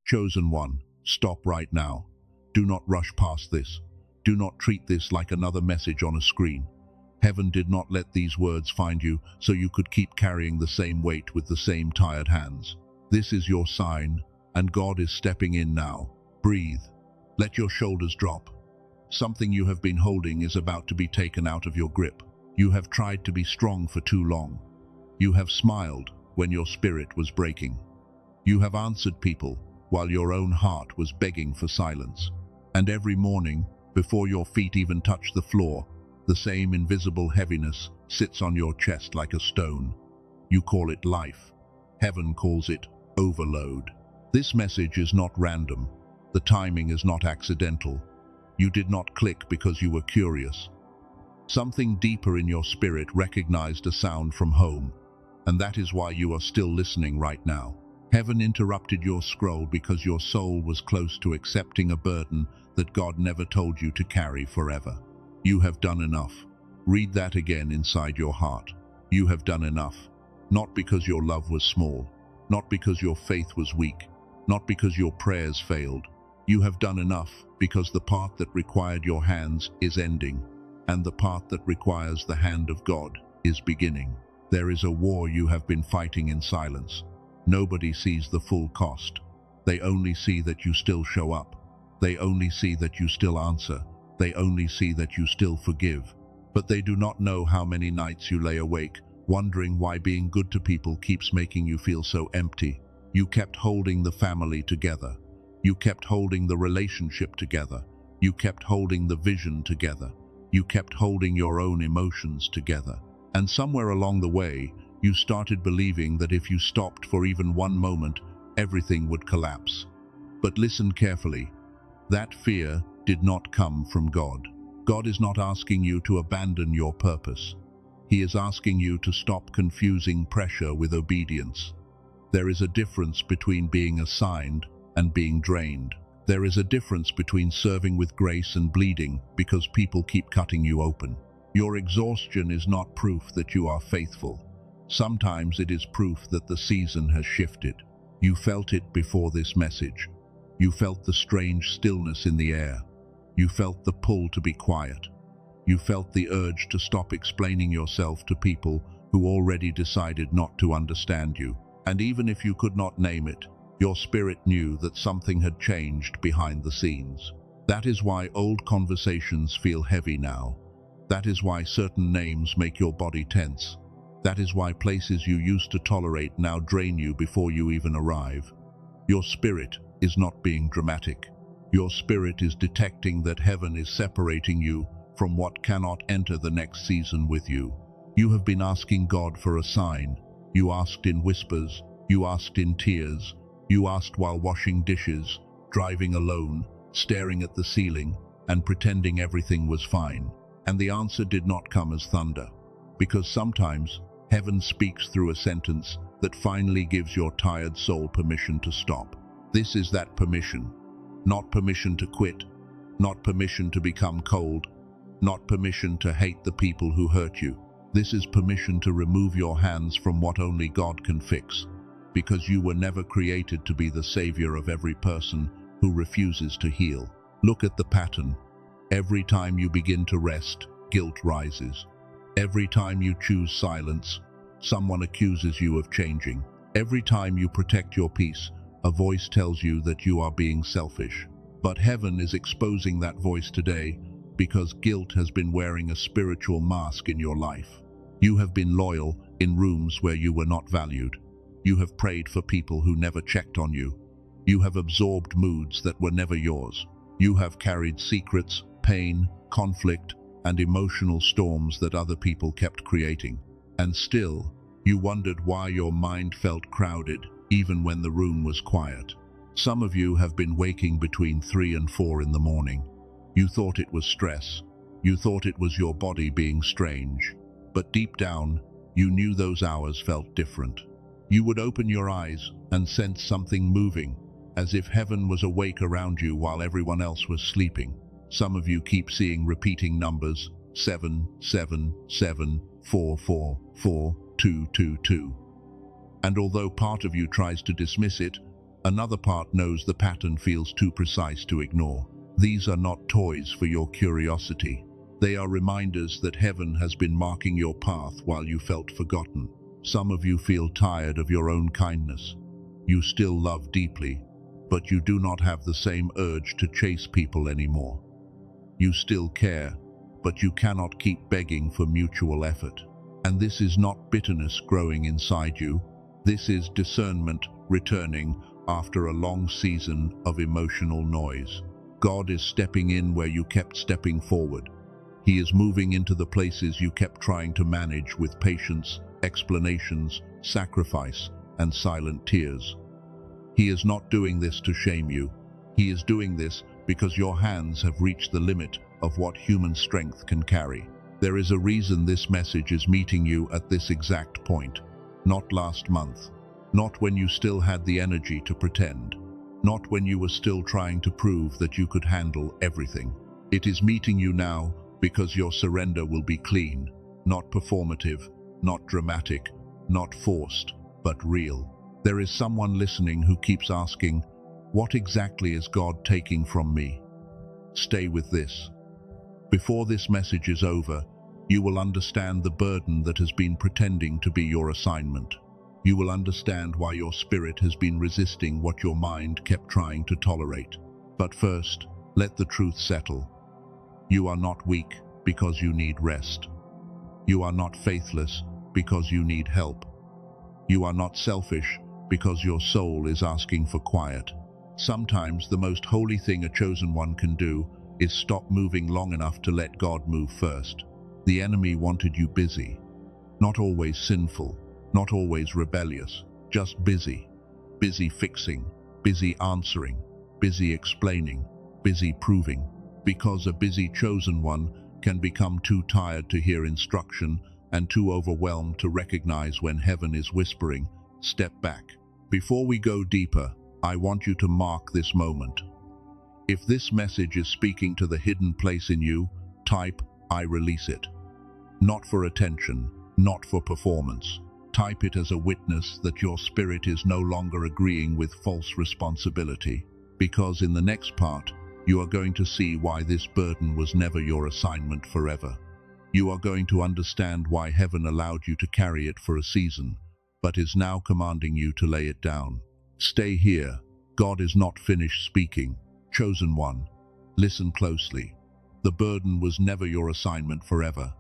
Chosen one, stop right now. Do not rush past this. Do not treat this like another message on a screen. Heaven did not let these words find you so you could keep carrying the same weight with the same tired hands. This is your sign, and God is stepping in now. Breathe. Let your shoulders drop. Something you have been holding is about to be taken out of your grip. You have tried to be strong for too long. You have smiled when your spirit was breaking. You have answered people while your own heart was begging for silence. And every morning, before your feet even touch the floor, the same invisible heaviness sits on your chest like a stone. You call it life. Heaven calls it overload. This message is not random. The timing is not accidental. You did not click because you were curious. Something deeper in your spirit recognized a sound from home, and that is why you are still listening right now. Heaven interrupted your scroll because your soul was close to accepting a burden that God never told you to carry forever. You have done enough. Read that again inside your heart. You have done enough. Not because your love was small, not because your faith was weak, not because your prayers failed. You have done enough because the part that required your hands is ending, and the part that requires the hand of God is beginning. There is a war you have been fighting in silence. Nobody sees the full cost. They only see that you still show up. They only see that you still answer. They only see that you still forgive. But they do not know how many nights you lay awake, wondering why being good to people keeps making you feel so empty. You kept holding the family together. You kept holding the relationship together. You kept holding the vision together. You kept holding your own emotions together. And somewhere along the way, you started believing that if you stopped for even one moment, everything would collapse. But listen carefully. That fear did not come from God. God is not asking you to abandon your purpose. He is asking you to stop confusing pressure with obedience. There is a difference between being assigned and being drained. There is a difference between serving with grace and bleeding because people keep cutting you open. Your exhaustion is not proof that you are faithful. Sometimes it is proof that the season has shifted. You felt it before this message. You felt the strange stillness in the air. You felt the pull to be quiet. You felt the urge to stop explaining yourself to people who already decided not to understand you. And even if you could not name it, your spirit knew that something had changed behind the scenes. That is why old conversations feel heavy now. That is why certain names make your body tense. That is why places you used to tolerate now drain you before you even arrive. Your spirit is not being dramatic. Your spirit is detecting that heaven is separating you from what cannot enter the next season with you. You have been asking God for a sign. You asked in whispers. You asked in tears. You asked while washing dishes, driving alone, staring at the ceiling, and pretending everything was fine. And the answer did not come as thunder. Because sometimes, heaven speaks through a sentence that finally gives your tired soul permission to stop. This is that permission. Not permission to quit. Not permission to become cold. Not permission to hate the people who hurt you. This is permission to remove your hands from what only God can fix. Because you were never created to be the savior of every person who refuses to heal. Look at the pattern. Every time you begin to rest, guilt rises. Every time you choose silence, someone accuses you of changing. Every time you protect your peace, a voice tells you that you are being selfish. But heaven is exposing that voice today because guilt has been wearing a spiritual mask in your life. You have been loyal in rooms where you were not valued. You have prayed for people who never checked on you. You have absorbed moods that were never yours. You have carried secrets, pain, conflict, and emotional storms that other people kept creating. And still, you wondered why your mind felt crowded, even when the room was quiet. Some of you have been waking between 3 and 4 in the morning. You thought it was stress. You thought it was your body being strange. But deep down, you knew those hours felt different. You would open your eyes and sense something moving, as if heaven was awake around you while everyone else was sleeping. Some of you keep seeing repeating numbers, 7, 7, 7, 4, 4, 4, 2, 2, 2. And although part of you tries to dismiss it, Another part knows the pattern feels too precise to ignore. These are not toys for your curiosity. They are reminders that heaven has been marking your path while you felt forgotten. Some of you feel tired of your own kindness. You still love deeply, but you do not have the same urge to chase people anymore. You still care, but you cannot keep begging for mutual effort. And this is not bitterness growing inside you. This is discernment returning after a long season of emotional noise. God is stepping in where you kept stepping forward. He is moving into the places you kept trying to manage with patience, explanations, sacrifice, and silent tears. He is not doing this to shame you. He is doing this because your hands have reached the limit of what human strength can carry. There is a reason this message is meeting you at this exact point. Not last month. Not when you still had the energy to pretend. Not when you were still trying to prove that you could handle everything. It is meeting you now because your surrender will be clean, not performative, not dramatic, not forced, but real. There is someone listening who keeps asking, what exactly is God taking from me? Stay with this. Before this message is over, you will understand the burden that has been pretending to be your assignment. You will understand why your spirit has been resisting what your mind kept trying to tolerate. But first, let the truth settle. You are not weak because you need rest. You are not faithless because you need help. You are not selfish because your soul is asking for quiet. Sometimes the most holy thing a chosen one can do is stop moving long enough to let God move first. The enemy wanted you busy. Not always sinful, not always rebellious, just busy. Busy fixing, busy answering, busy explaining, busy proving. Because a busy chosen one can become too tired to hear instruction and too overwhelmed to recognize when heaven is whispering, step back. Before we go deeper, I want you to mark this moment. If this message is speaking to the hidden place in you, type, I release it. Not for attention, not for performance. Type it as a witness that your spirit is no longer agreeing with false responsibility. Because in the next part, you are going to see why this burden was never your assignment forever. You are going to understand why heaven allowed you to carry it for a season, but is now commanding you to lay it down. Stay here. God is not finished speaking. Chosen one, listen closely. The burden was never your assignment forever.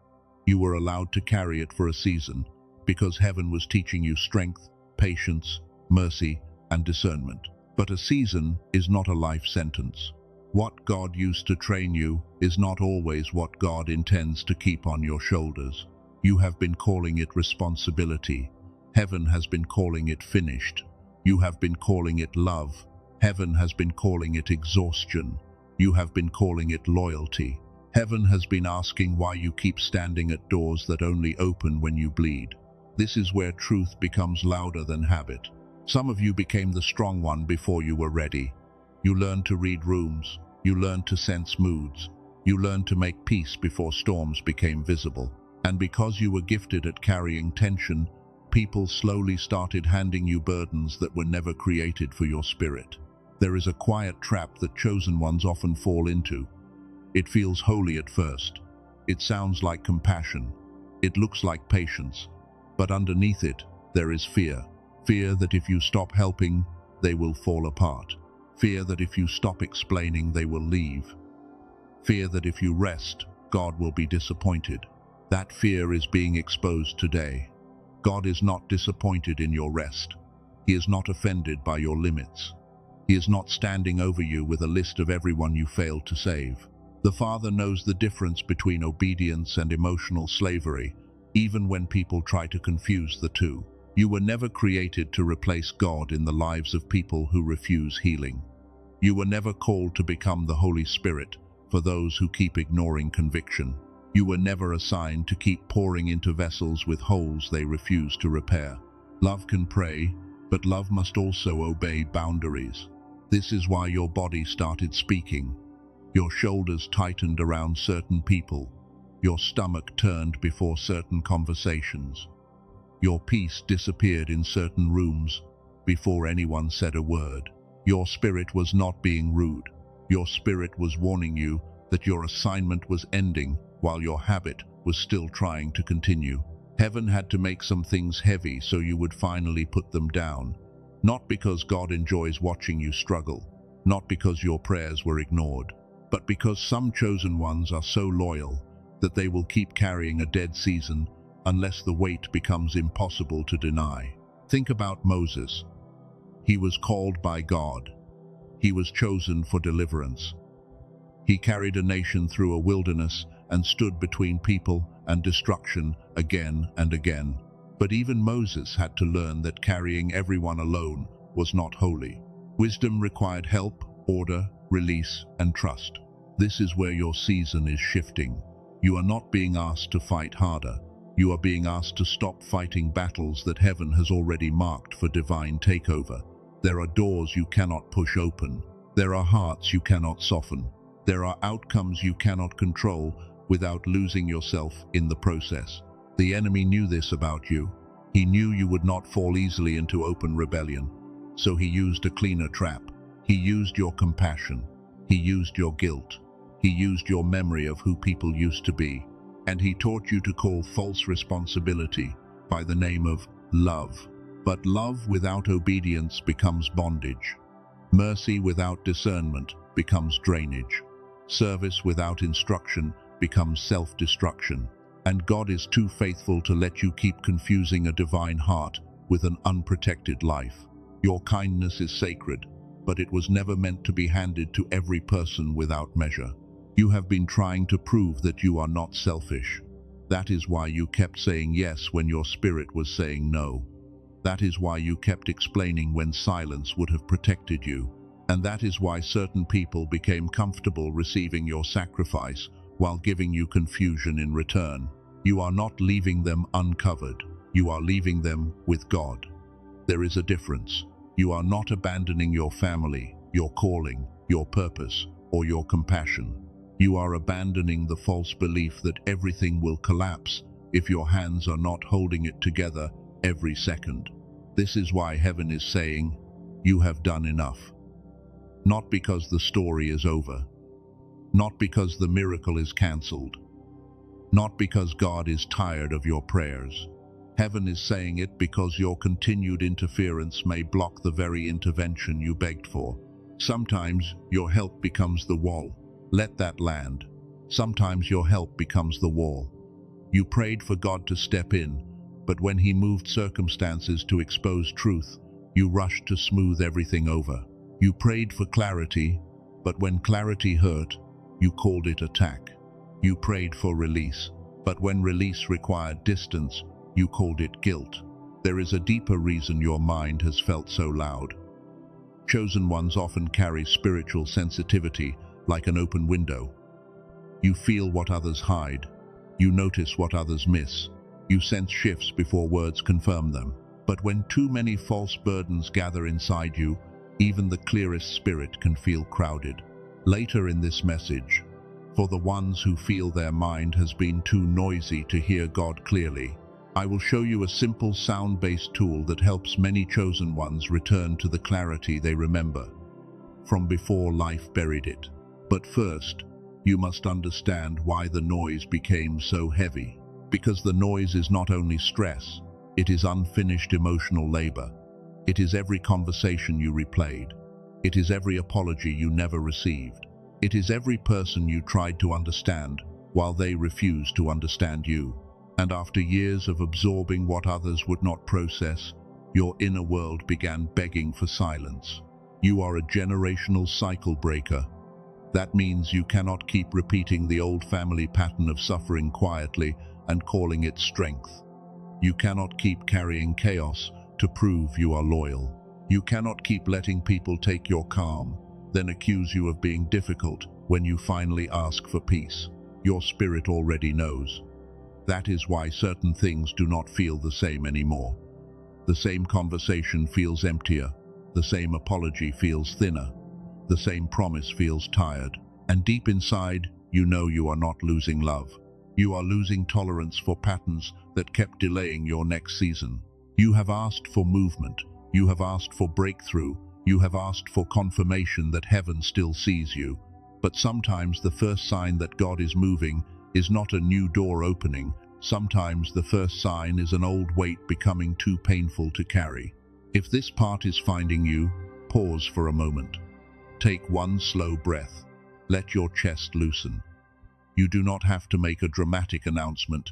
You were allowed to carry it for a season because heaven was teaching you strength, patience, mercy, and discernment. But a season is not a life sentence. What God used to train you is not always what God intends to keep on your shoulders. You have been calling it responsibility. Heaven has been calling it finished. You have been calling it love. Heaven has been calling it exhaustion. You have been calling it loyalty. Heaven has been asking why you keep standing at doors that only open when you bleed. This is where truth becomes louder than habit. Some of you became the strong one before you were ready. You learned to read rooms. You learned to sense moods. You learned to make peace before storms became visible. And because you were gifted at carrying tension, people slowly started handing you burdens that were never created for your spirit. There is a quiet trap that chosen ones often fall into. It feels holy at first. It sounds like compassion. It looks like patience. But underneath it, there is fear. Fear that if you stop helping, they will fall apart. Fear that if you stop explaining, they will leave. Fear that if you rest, God will be disappointed. That fear is being exposed today. God is not disappointed in your rest. He is not offended by your limits. He is not standing over you with a list of everyone you failed to save. The Father knows the difference between obedience and emotional slavery, even when people try to confuse the two. You were never created to replace God in the lives of people who refuse healing. You were never called to become the Holy Spirit for those who keep ignoring conviction. You were never assigned to keep pouring into vessels with holes they refuse to repair. Love can pray, but love must also obey boundaries. This is why your body started speaking. Your shoulders tightened around certain people. Your stomach turned before certain conversations. Your peace disappeared in certain rooms before anyone said a word. Your spirit was not being rude. Your spirit was warning you that your assignment was ending while your habit was still trying to continue. Heaven had to make some things heavy so you would finally put them down. Not because God enjoys watching you struggle, not because your prayers were ignored, but because some chosen ones are so loyal that they will keep carrying a dead season unless the weight becomes impossible to deny. Think about Moses. He was called by God. He was chosen for deliverance. He carried a nation through a wilderness and stood between people and destruction again and again. But even Moses had to learn that carrying everyone alone was not holy. Wisdom required help, order, release, and trust. This is where your season is shifting. You are not being asked to fight harder. You are being asked to stop fighting battles that heaven has already marked for divine takeover. There are doors you cannot push open. There are hearts you cannot soften. There are outcomes you cannot control without losing yourself in the process. The enemy knew this about you. He knew you would not fall easily into open rebellion. So he used a cleaner trap. He used your compassion. He used your guilt. He used your memory of who people used to be. And he taught you to call false responsibility by the name of love. But love without obedience becomes bondage. Mercy without discernment becomes drainage. Service without instruction becomes self-destruction. And God is too faithful to let you keep confusing a divine heart with an unprotected life. Your kindness is sacred, but it was never meant to be handed to every person without measure. You have been trying to prove that you are not selfish. That is why you kept saying yes when your spirit was saying no. That is why you kept explaining when silence would have protected you. And that is why certain people became comfortable receiving your sacrifice while giving you confusion in return. You are not leaving them uncovered. You are leaving them with God. There is a difference. You are not abandoning your family, your calling, your purpose, or your compassion. You are abandoning the false belief that everything will collapse if your hands are not holding it together every second. This is why heaven is saying, you have done enough. Not because the story is over. Not because the miracle is cancelled. Not because God is tired of your prayers. Heaven is saying it because your continued interference may block the very intervention you begged for. Sometimes your help becomes the wall. Let that land. Sometimes your help becomes the wall. You prayed for God to step in, but when He moved circumstances to expose truth, you rushed to smooth everything over. You prayed for clarity, but when clarity hurt, you called it attack. You prayed for release, but when release required distance, you called it guilt. There is a deeper reason your mind has felt so loud. Chosen ones often carry spiritual sensitivity like an open window. You feel what others hide. You notice what others miss. You sense shifts before words confirm them. But when too many false burdens gather inside you, even the clearest spirit can feel crowded. Later in this message, for the ones who feel their mind has been too noisy to hear God clearly, I will show you a simple sound-based tool that helps many chosen ones return to the clarity they remember from before life buried it. But first, you must understand why the noise became so heavy. Because the noise is not only stress, it is unfinished emotional labor. It is every conversation you replayed. It is every apology you never received. It is every person you tried to understand while they refused to understand you. And after years of absorbing what others would not process, your inner world began begging for silence. You are a generational cycle breaker. That means you cannot keep repeating the old family pattern of suffering quietly and calling it strength. You cannot keep carrying chaos to prove you are loyal. You cannot keep letting people take your calm, then accuse you of being difficult when you finally ask for peace. Your spirit already knows. That is why certain things do not feel the same anymore. The same conversation feels emptier. The same apology feels thinner. The same promise feels tired. And deep inside, you know you are not losing love. You are losing tolerance for patterns that kept delaying your next season. You have asked for movement. You have asked for breakthrough, You have asked for confirmation that heaven still sees you. But sometimes the first sign that God is moving is not a new door opening. Sometimes the first sign is an old weight becoming too painful to carry. If this part is finding you, pause for a moment. Take one slow breath. Let your chest loosen. You do not have to make a dramatic announcement.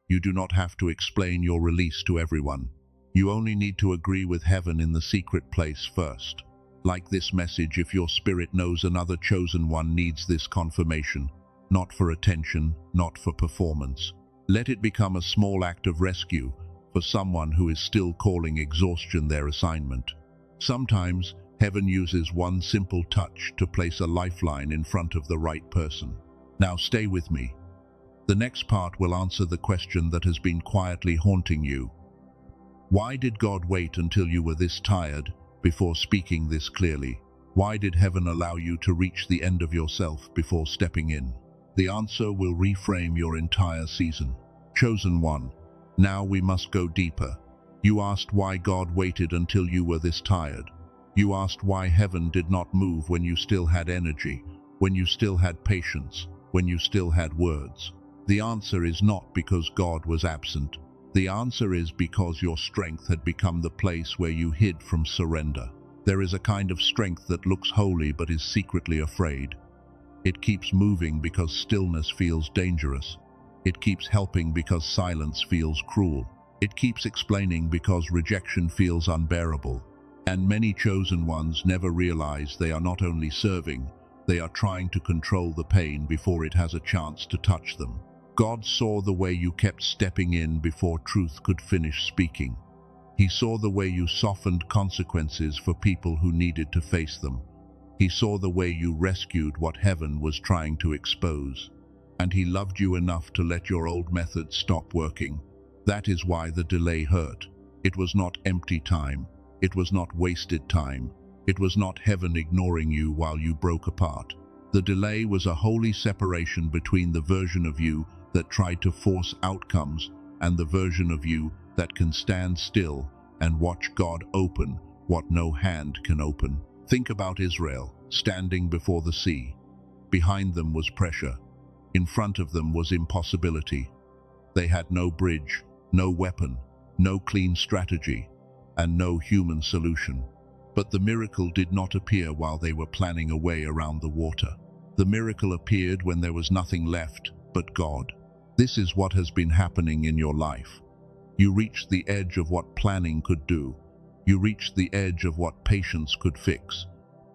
You do not have to explain your release to everyone. You only need to agree with heaven in the secret place first. Like this message, if your spirit knows another chosen one needs this confirmation, not for attention, not for performance. Let it become a small act of rescue for someone who is still calling exhaustion their assignment. Sometimes, heaven uses one simple touch to place a lifeline in front of the right person. Now stay with me. The next part will answer the question that has been quietly haunting you. Why did God wait until you were this tired before speaking this clearly? Why did heaven allow you to reach the end of yourself before stepping in? The answer will reframe your entire season. Chosen one, now we must go deeper. You asked why God waited until you were this tired. You asked why heaven did not move when you still had energy, when you still had patience, when you still had words. The answer is not because God was absent. The answer is because your strength had become the place where you hid from surrender. There is a kind of strength that looks holy but is secretly afraid. It keeps moving because stillness feels dangerous. It keeps helping because silence feels cruel. It keeps explaining because rejection feels unbearable. And many chosen ones never realize they are not only serving, they are trying to control the pain before it has a chance to touch them. God saw the way you kept stepping in before truth could finish speaking. He saw the way you softened consequences for people who needed to face them. He saw the way you rescued what heaven was trying to expose. And he loved you enough to let your old methods stop working. That is why the delay hurt. It was not empty time. It was not wasted time. It was not heaven ignoring you while you broke apart. The delay was a holy separation between the version of you that tried to force outcomes and the version of you that can stand still and watch God open what no hand can open. Think about Israel, standing before the sea. Behind them was pressure. In front of them was impossibility. They had no bridge, no weapon, no clean strategy, and no human solution. But the miracle did not appear while they were planning a way around the water. The miracle appeared when there was nothing left but God. This is what has been happening in your life. You reached the edge of what planning could do. You reached the edge of what patience could fix.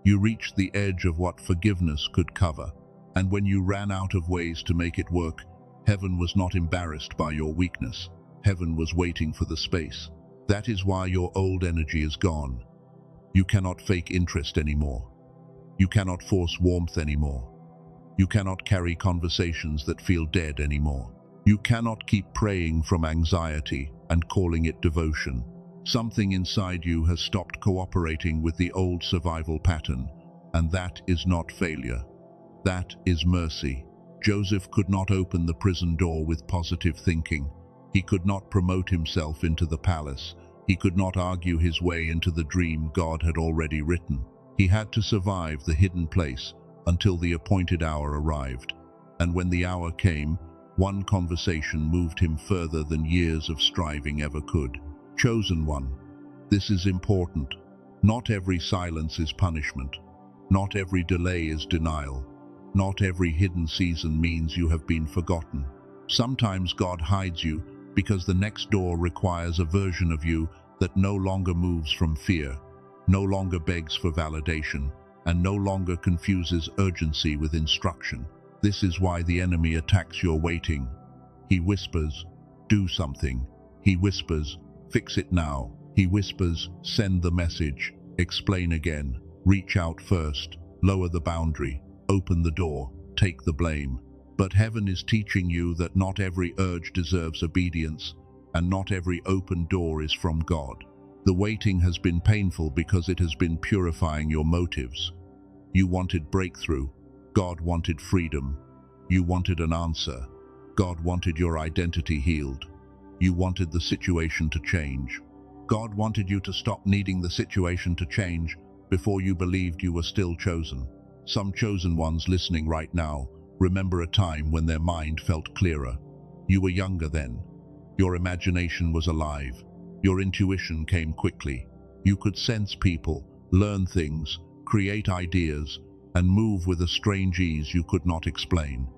You reached the edge of what forgiveness could cover. And when you ran out of ways to make it work, heaven was not embarrassed by your weakness. Heaven was waiting for the space. That is why your old energy is gone. You cannot fake interest anymore. You cannot force warmth anymore. You cannot carry conversations that feel dead anymore. You cannot keep praying from anxiety and calling it devotion. Something inside you has stopped cooperating with the old survival pattern, and that is not failure. That is mercy. Joseph could not open the prison door with positive thinking. He could not promote himself into the palace. He could not argue his way into the dream God had already written. He had to survive the hidden place until the appointed hour arrived. And when the hour came, one conversation moved him further than years of striving ever could. Chosen one, this is important. Not every silence is punishment. Not every delay is denial. Not every hidden season means you have been forgotten. Sometimes God hides you because the next door requires a version of you that no longer moves from fear, no longer begs for validation, and no longer confuses urgency with instruction. This is why the enemy attacks your waiting. He whispers, do something. He whispers, fix it now. He whispers, send the message, explain again, reach out first, lower the boundary, open the door, take the blame. But heaven is teaching you that not every urge deserves obedience, and not every open door is from God. The waiting has been painful because it has been purifying your motives. You wanted breakthrough. God wanted freedom. You wanted an answer. God wanted your identity healed. You wanted the situation to change. God wanted you to stop needing the situation to change before you believed you were still chosen. Some chosen ones listening right now remember a time when their mind felt clearer. You were younger then. Your imagination was alive. Your intuition came quickly. You could sense people, learn things, create ideas, and move with a strange ease you could not explain.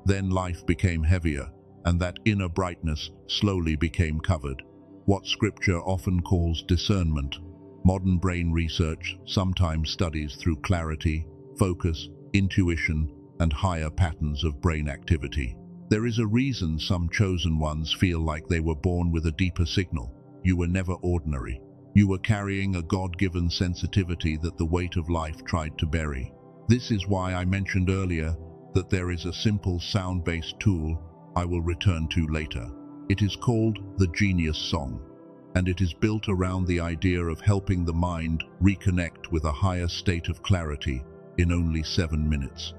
Then life became heavier, and that inner brightness slowly became covered. What Scripture often calls discernment, modern brain research sometimes studies through clarity, focus, intuition, and higher patterns of brain activity. There is a reason some chosen ones feel like they were born with a deeper signal. You were never ordinary. You were carrying a God-given sensitivity that the weight of life tried to bury. This is why I mentioned earlier that there is a simple sound-based tool I will return to later. It is called the Genius Song, and it is built around the idea of helping the mind reconnect with a higher state of clarity in only 7 minutes.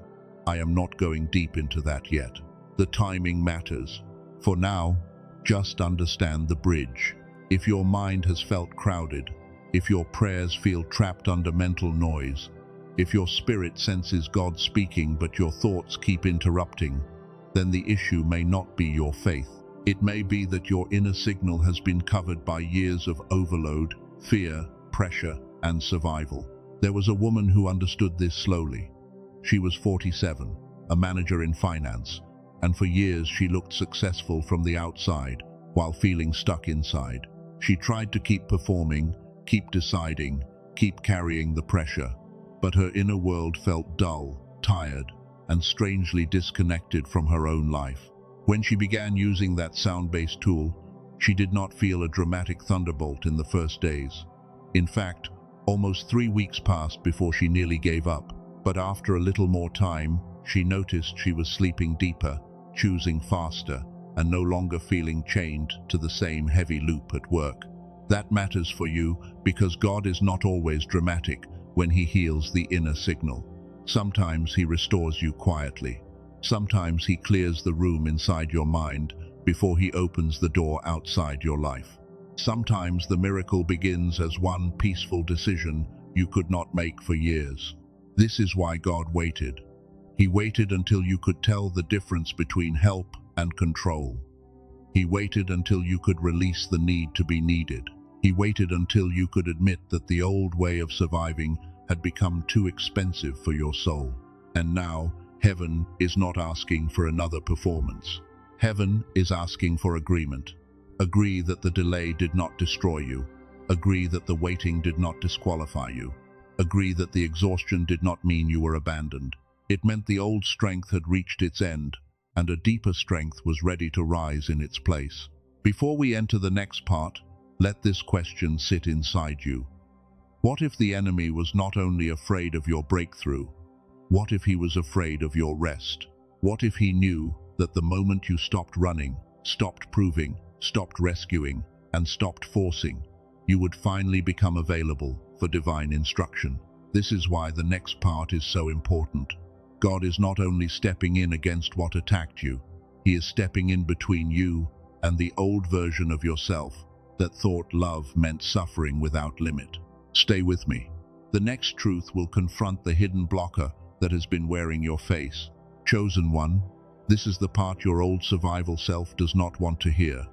I am not going deep into that yet. The timing matters. For now, just understand the bridge. If your mind has felt crowded, if your prayers feel trapped under mental noise, if your spirit senses God speaking but your thoughts keep interrupting, then the issue may not be your faith. It may be that your inner signal has been covered by years of overload, fear, pressure, and survival. There was a woman who understood this slowly. She was 47, a manager in finance, and for years she looked successful from the outside while feeling stuck inside. She tried to keep performing, keep deciding, keep carrying the pressure, but her inner world felt dull, tired, and strangely disconnected from her own life. When she began using that sound-based tool, she did not feel a dramatic thunderbolt in the first days. In fact, almost 3 weeks passed before she nearly gave up, but after a little more time, she noticed she was sleeping deeper, choosing faster, and no longer feeling chained to the same heavy loop at work. That matters for you because God is not always dramatic when He heals the inner signal. Sometimes He restores you quietly. Sometimes He clears the room inside your mind before He opens the door outside your life. Sometimes the miracle begins as one peaceful decision you could not make for years. This is why God waited. He waited until you could tell the difference between help and control. He waited until you could release the need to be needed. He waited until you could admit that the old way of surviving had become too expensive for your soul. And now, heaven is not asking for another performance. Heaven is asking for agreement. Agree that the delay did not destroy you. Agree that the waiting did not disqualify you. Agree that the exhaustion did not mean you were abandoned. It meant the old strength had reached its end, and a deeper strength was ready to rise in its place. Before we enter the next part, let this question sit inside you. What if the enemy was not only afraid of your breakthrough? What if he was afraid of your rest? What if he knew that the moment you stopped running, stopped proving, stopped rescuing, and stopped forcing, you would finally become available for divine instruction? This is why the next part is so important. God is not only stepping in against what attacked you, He is stepping in between you and the old version of yourself that thought love meant suffering without limit. Stay with me. The next truth will confront the hidden blocker that has been wearing your face. Chosen one, this is the part your old survival self does not want to hear.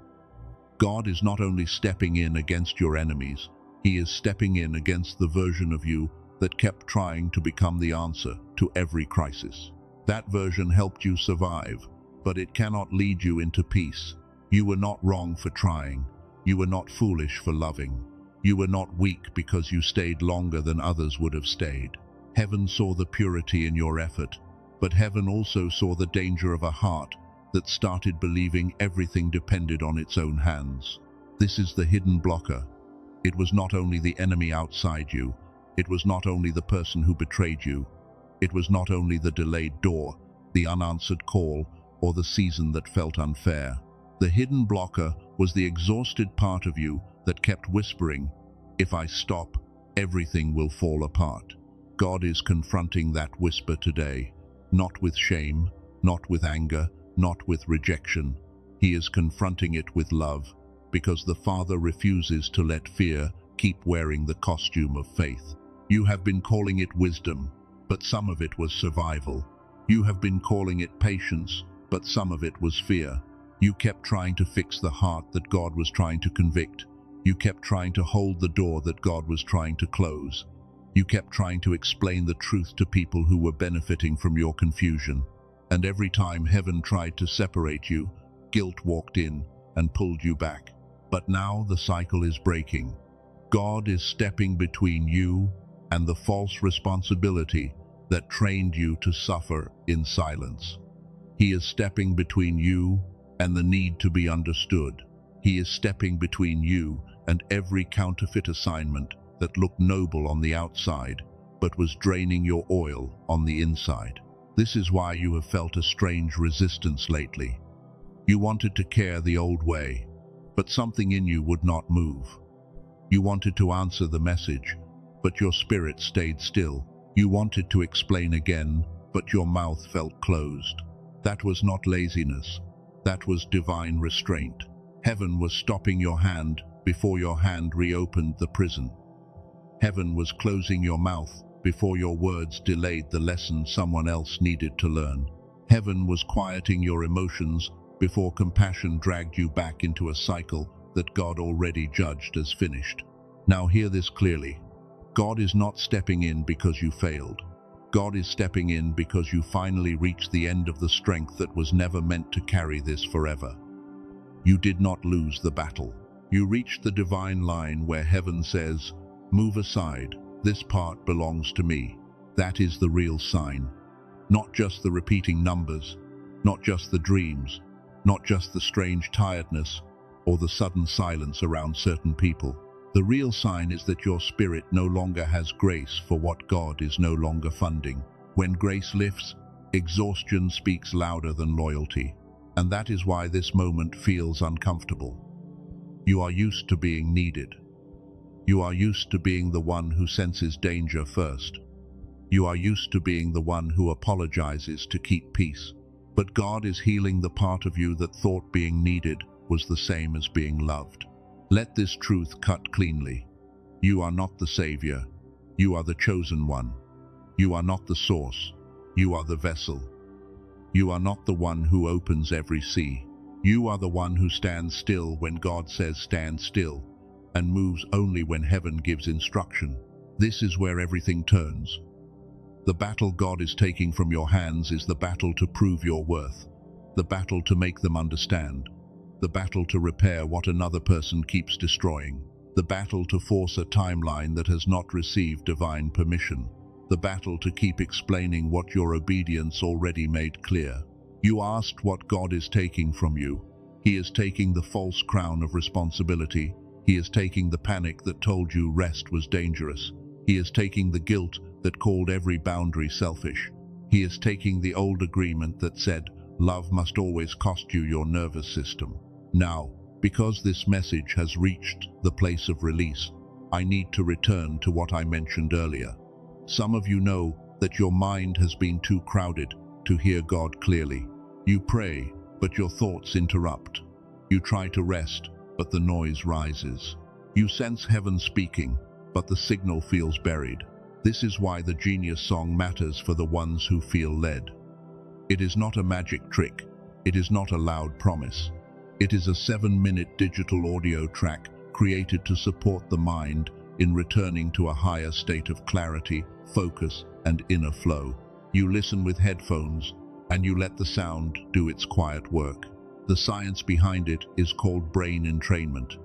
God is not only stepping in against your enemies, He is stepping in against the version of you that kept trying to become the answer to every crisis. That version helped you survive, but it cannot lead you into peace. You were not wrong for trying. You were not foolish for loving. You were not weak because you stayed longer than others would have stayed. Heaven saw the purity in your effort, but heaven also saw the danger of a heart that started believing everything depended on its own hands. This is the hidden blocker. It was not only the enemy outside you. It was not only the person who betrayed you. It was not only the delayed door, the unanswered call, or the season that felt unfair. The hidden blocker was the exhausted part of you that kept whispering, "If I stop, everything will fall apart." God is confronting that whisper today, not with shame, not with anger, not with rejection. He is confronting it with love, because the Father refuses to let fear keep wearing the costume of faith. You have been calling it wisdom, but some of it was survival. You have been calling it patience, but some of it was fear. You kept trying to fix the heart that God was trying to convict. You kept trying to hold the door that God was trying to close. You kept trying to explain the truth to people who were benefiting from your confusion. And every time heaven tried to separate you, guilt walked in and pulled you back. But now the cycle is breaking. God is stepping between you and the false responsibility that trained you to suffer in silence. He is stepping between you and the need to be understood. He is stepping between you and every counterfeit assignment that looked noble on the outside, but was draining your oil on the inside. This is why you have felt a strange resistance lately. You wanted to care the old way, but something in you would not move. You wanted to answer the message, but your spirit stayed still. You wanted to explain again, but your mouth felt closed. That was not laziness. That was divine restraint. Heaven was stopping your hand before your hand reopened the prison. Heaven was closing your mouth before your words delayed the lesson someone else needed to learn. Heaven was quieting your emotions before compassion dragged you back into a cycle that God already judged as finished. Now hear this clearly. God is not stepping in because you failed. God is stepping in because you finally reached the end of the strength that was never meant to carry this forever. You did not lose the battle. You reached the divine line where heaven says, "Move aside, this part belongs to me." That is the real sign. Not just the repeating numbers, not just the dreams, not just the strange tiredness or the sudden silence around certain people. The real sign is that your spirit no longer has grace for what God is no longer funding. When grace lifts, exhaustion speaks louder than loyalty. And that is why this moment feels uncomfortable. You are used to being needed. You are used to being the one who senses danger first. You are used to being the one who apologizes to keep peace. But God is healing the part of you that thought being needed was the same as being loved. Let this truth cut cleanly. You are not the Savior. You are the chosen one. You are not the source. You are the vessel. You are not the one who opens every sea. You are the one who stands still when God says stand still, and moves only when heaven gives instruction. This is where everything turns. The battle God is taking from your hands is the battle to prove your worth, the battle to make them understand, the battle to repair what another person keeps destroying, the battle to force a timeline that has not received divine permission, the battle to keep explaining what your obedience already made clear. You asked what God is taking from you. He is taking the false crown of responsibility. He is taking the panic that told you rest was dangerous. He is taking the guilt that called every boundary selfish. He is taking the old agreement that said, love must always cost you your nervous system. Now, because this message has reached the place of release, I need to return to what I mentioned earlier. Some of you know that your mind has been too crowded to hear God clearly. You pray, but your thoughts interrupt. You try to rest, but the noise rises. You sense heaven speaking, but the signal feels buried. This is why the genius song matters for the ones who feel led. It is not a magic trick. It is not a loud promise. It is a 7-minute digital audio track created to support the mind in returning to a higher state of clarity, focus, and inner flow. You listen with headphones, and you let the sound do its quiet work. The science behind it is called brain entrainment.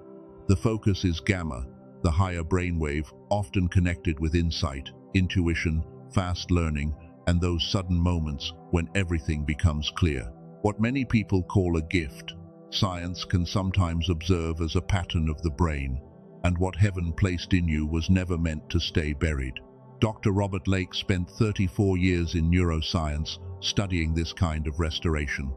The focus is gamma, the higher brainwave, often connected with insight, intuition, fast learning, and those sudden moments when everything becomes clear. What many people call a gift, science can sometimes observe as a pattern of the brain, and what heaven placed in you was never meant to stay buried. Dr. Robert Lake spent 34 years in neuroscience studying this kind of restoration.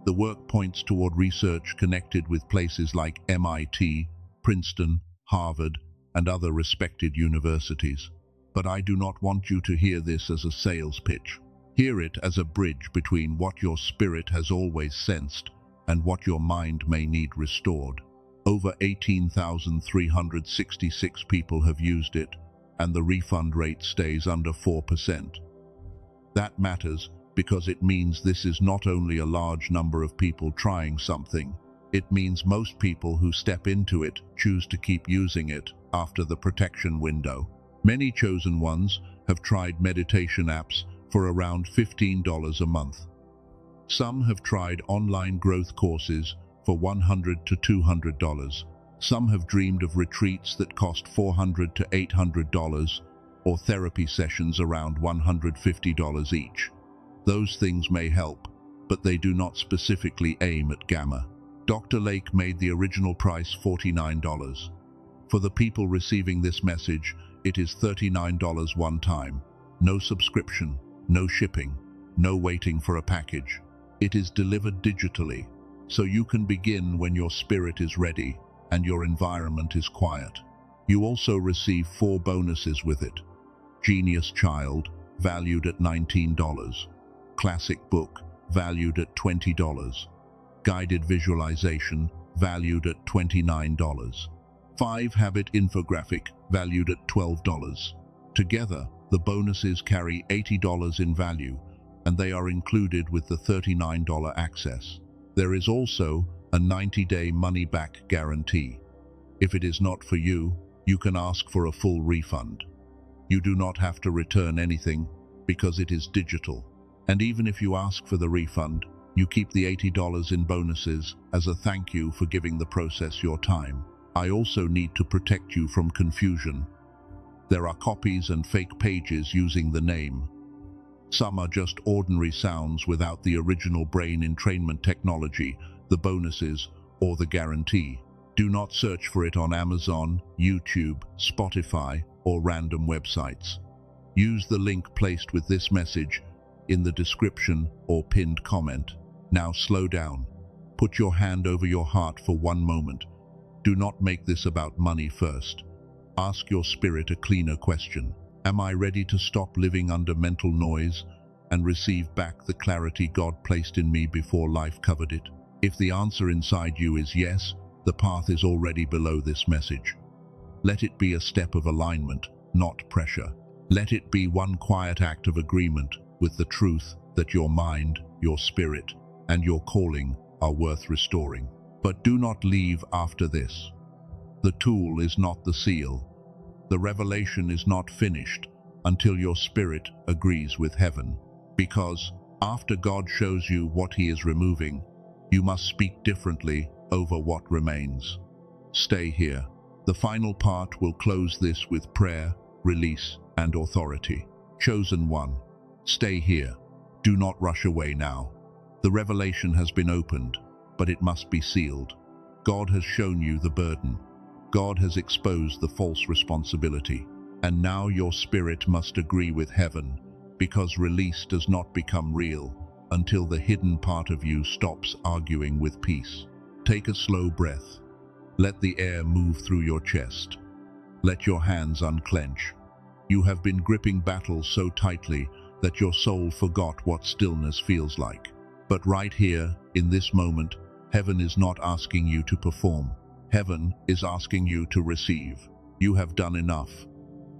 The work points toward research connected with places like MIT, Princeton, Harvard, and other respected universities. But I do not want you to hear this as a sales pitch. Hear it as a bridge between what your spirit has always sensed and what your mind may need restored. Over 18,366 people have used it, and the refund rate stays under 4%. That matters because it means this is not only a large number of people trying something, it means most people who step into it choose to keep using it after the protection window. Many chosen ones have tried meditation apps for around $15 a month. Some have tried online growth courses for $100 to $200. Some have dreamed of retreats that cost $400 to $800 or therapy sessions around $150 each. Those things may help, but they do not specifically aim at gamma. Dr. Lake made the original price $49. For the people receiving this message, it is $39 one time. No subscription, no shipping, no waiting for a package. It is delivered digitally, so you can begin when your spirit is ready and your environment is quiet. You also receive 4 bonuses with it. Genius Child, valued at $19. Classic Book, valued at $20. Guided Visualization, valued at $29. 5 Habit Infographic, valued at $12. Together, the bonuses carry $80 in value, and they are included with the $39 access. There is also a 90-day money-back guarantee. If it is not for you, you can ask for a full refund. You do not have to return anything because it is digital. And even if you ask for the refund, you keep the $80 in bonuses as a thank you for giving the process your time. I also need to protect you from confusion. There are copies and fake pages using the name. Some are just ordinary sounds without the original brain entrainment technology, the bonuses, or the guarantee. Do not search for it on Amazon, YouTube, Spotify, or random websites. Use the link placed with this message in the description or pinned comment. Now slow down. Put your hand over your heart for one moment. Do not make this about money first. Ask your spirit a cleaner question. Am I ready to stop living under mental noise and receive back the clarity God placed in me before life covered it? If the answer inside you is yes, the path is already below this message. Let it be a step of alignment, not pressure. Let it be one quiet act of agreement with the truth that your mind, your spirit, and your calling are worth restoring. But do not leave after this. The tool is not the seal. The revelation is not finished until your spirit agrees with heaven. Because after God shows you what He is removing, you must speak differently over what remains. Stay here. The final part will close this with prayer, release, and authority. Chosen one, stay here. Do not rush away now. The revelation has been opened, but it must be sealed. God has shown you the burden. God has exposed the false responsibility. And now your spirit must agree with heaven, because release does not become real until the hidden part of you stops arguing with peace. Take a slow breath. Let the air move through your chest. Let your hands unclench. You have been gripping battles so tightly that your soul forgot what stillness feels like. But right here, in this moment, heaven is not asking you to perform. Heaven is asking you to receive. You have done enough.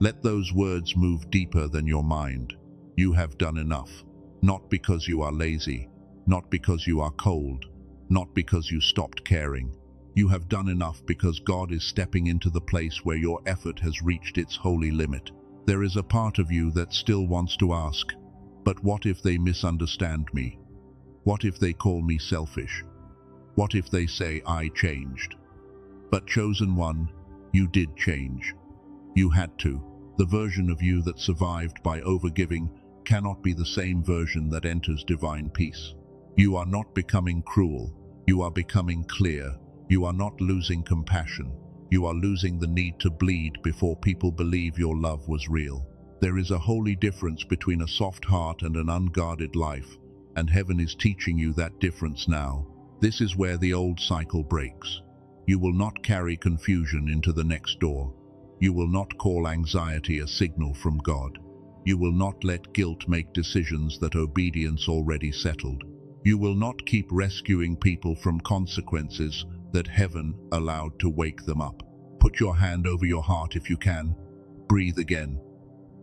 Let those words move deeper than your mind. You have done enough. Not because you are lazy, not because you are cold, not because you stopped caring. You have done enough because God is stepping into the place where your effort has reached its holy limit. There is a part of you that still wants to ask, but what if they misunderstand me? What if they call me selfish? What if they say I changed? But chosen one, you did change. You had to. The version of you that survived by overgiving cannot be the same version that enters divine peace. You are not becoming cruel. You are becoming clear. You are not losing compassion. You are losing the need to bleed before people believe your love was real. There is a holy difference between a soft heart and an unguarded life, and heaven is teaching you that difference now. This is where the old cycle breaks. You will not carry confusion into the next door. You will not call anxiety a signal from God. You will not let guilt make decisions that obedience already settled. You will not keep rescuing people from consequences that heaven allowed to wake them up. Put your hand over your heart if you can. Breathe again.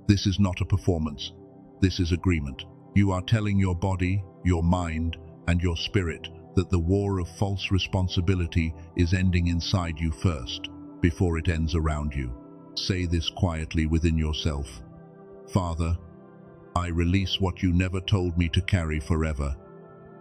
This is not a performance. This is agreement. You are telling your body, your mind, and your spirit that the war of false responsibility is ending inside you first, before it ends around you. Say this quietly within yourself. Father, I release what you never told me to carry forever.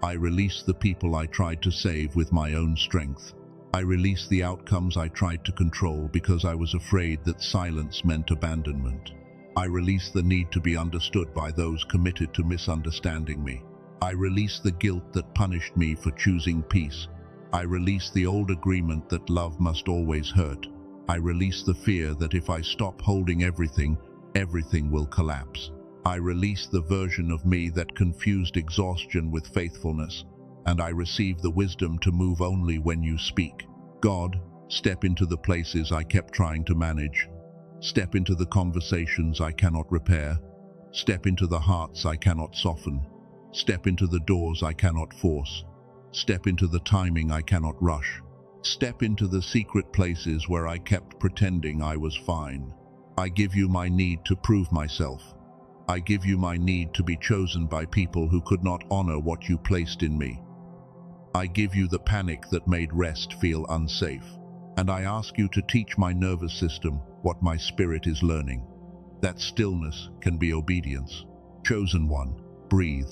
I release the people I tried to save with my own strength. I release the outcomes I tried to control because I was afraid that silence meant abandonment. I release the need to be understood by those committed to misunderstanding me. I release the guilt that punished me for choosing peace. I release the old agreement that love must always hurt. I release the fear that if I stop holding everything, everything will collapse. I release the version of me that confused exhaustion with faithfulness, and I receive the wisdom to move only when you speak. God, step into the places I kept trying to manage. Step into the conversations I cannot repair. Step into the hearts I cannot soften. Step into the doors I cannot force. Step into the timing I cannot rush. Step into the secret places where I kept pretending I was fine. I give you my need to prove myself. I give you my need to be chosen by people who could not honor what you placed in me. I give you the panic that made rest feel unsafe. And I ask you to teach my nervous system what my spirit is learning. That stillness can be obedience. Chosen one, breathe.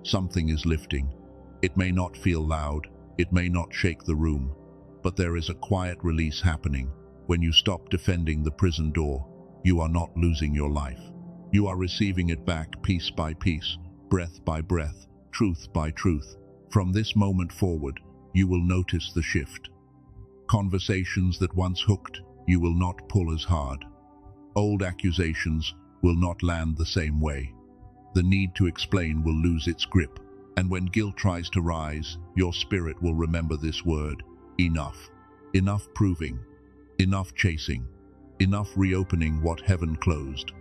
Something is lifting. It may not feel loud, it may not shake the room, but there is a quiet release happening. When you stop defending the prison door, you are not losing your life. You are receiving it back piece by piece, breath by breath, truth by truth. From this moment forward, you will notice the shift. Conversations that once hooked, you will not pull as hard. Old accusations will not land the same way. The need to explain will lose its grip, and when guilt tries to rise, your spirit will remember this word: enough. Enough proving, enough chasing, enough reopening what heaven closed,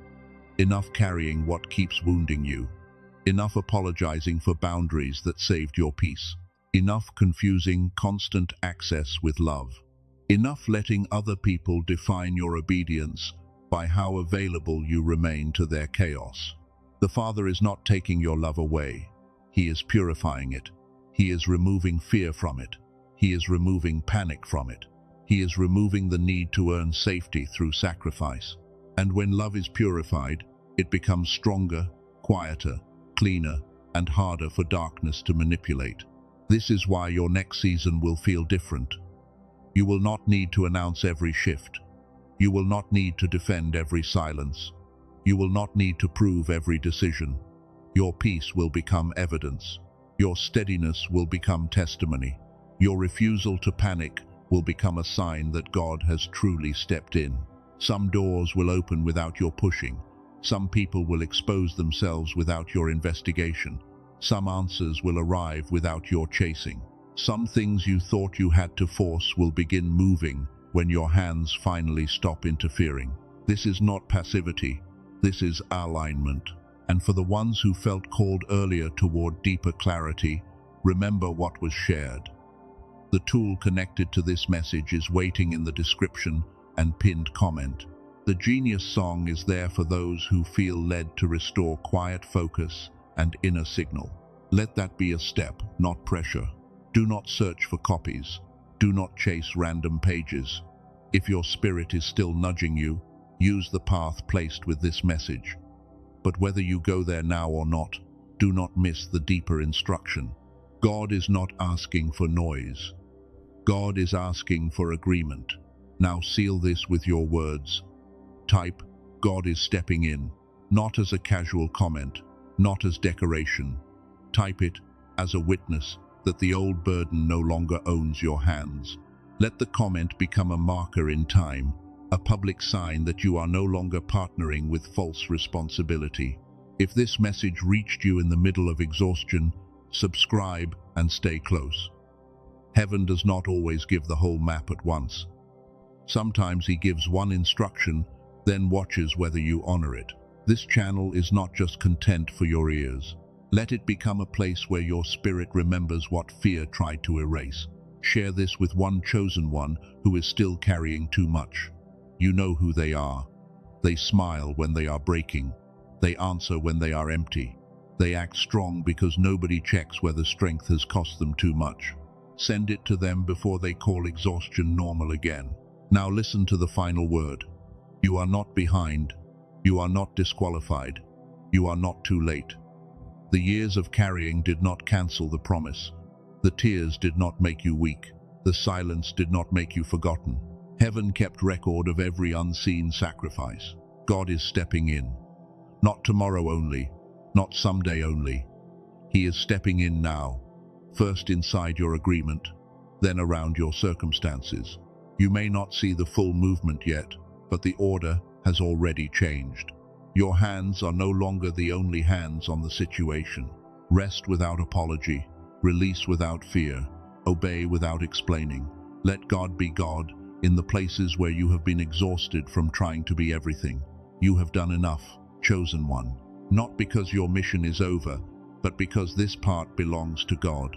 enough carrying what keeps wounding you, enough apologizing for boundaries that saved your peace, enough confusing constant access with love, enough letting other people define your obedience by how available you remain to their chaos. The Father is not taking your love away. He is purifying it. He is removing fear from it. He is removing panic from it. He is removing the need to earn safety through sacrifice. And when love is purified, it becomes stronger, quieter, cleaner, and harder for darkness to manipulate. This is why your next season will feel different. You will not need to announce every shift. You will not need to defend every silence. You will not need to prove every decision. Your peace will become evidence. Your steadiness will become testimony. Your refusal to panic will become a sign that God has truly stepped in. Some doors will open without your pushing. Some people will expose themselves without your investigation. Some answers will arrive without your chasing. Some things you thought you had to force will begin moving when your hands finally stop interfering. This is not passivity. This is alignment. And for the ones who felt called earlier toward deeper clarity, remember what was shared. The tool connected to this message is waiting in the description and pinned comment. The Genius song is there for those who feel led to restore quiet focus and inner signal. Let that be a step, not pressure. Do not search for copies. Do not chase random pages. If your spirit is still nudging you, use the path placed with this message. But whether you go there now or not, do not miss the deeper instruction. God is not asking for noise. God is asking for agreement. Now seal this with your words. Type, God is stepping in, not as a casual comment, not as decoration. Type it as a witness that the old burden no longer owns your hands. Let the comment become a marker in time, a public sign that you are no longer partnering with false responsibility. If this message reached you in the middle of exhaustion, subscribe and stay close. Heaven does not always give the whole map at once. Sometimes He gives one instruction, then watches whether you honor it. This channel is not just content for your ears. Let it become a place where your spirit remembers what fear tried to erase. Share this with one chosen one who is still carrying too much. You know who they are. They smile when they are breaking. They answer when they are empty. They act strong because nobody checks whether strength has cost them too much. Send it to them before they call exhaustion normal again. Now listen to the final word. You are not behind. You are not disqualified. You are not too late. The years of carrying did not cancel the promise. The tears did not make you weak. The silence did not make you forgotten. Heaven kept record of every unseen sacrifice. God is stepping in. Not tomorrow only, not someday only. He is stepping in now, first inside your agreement, then around your circumstances. You may not see the full movement yet, but the order has already changed. Your hands are no longer the only hands on the situation. Rest without apology, release without fear, obey without explaining. Let God be God in the places where you have been exhausted from trying to be everything. You have done enough, chosen one. Not because your mission is over, but because this part belongs to God.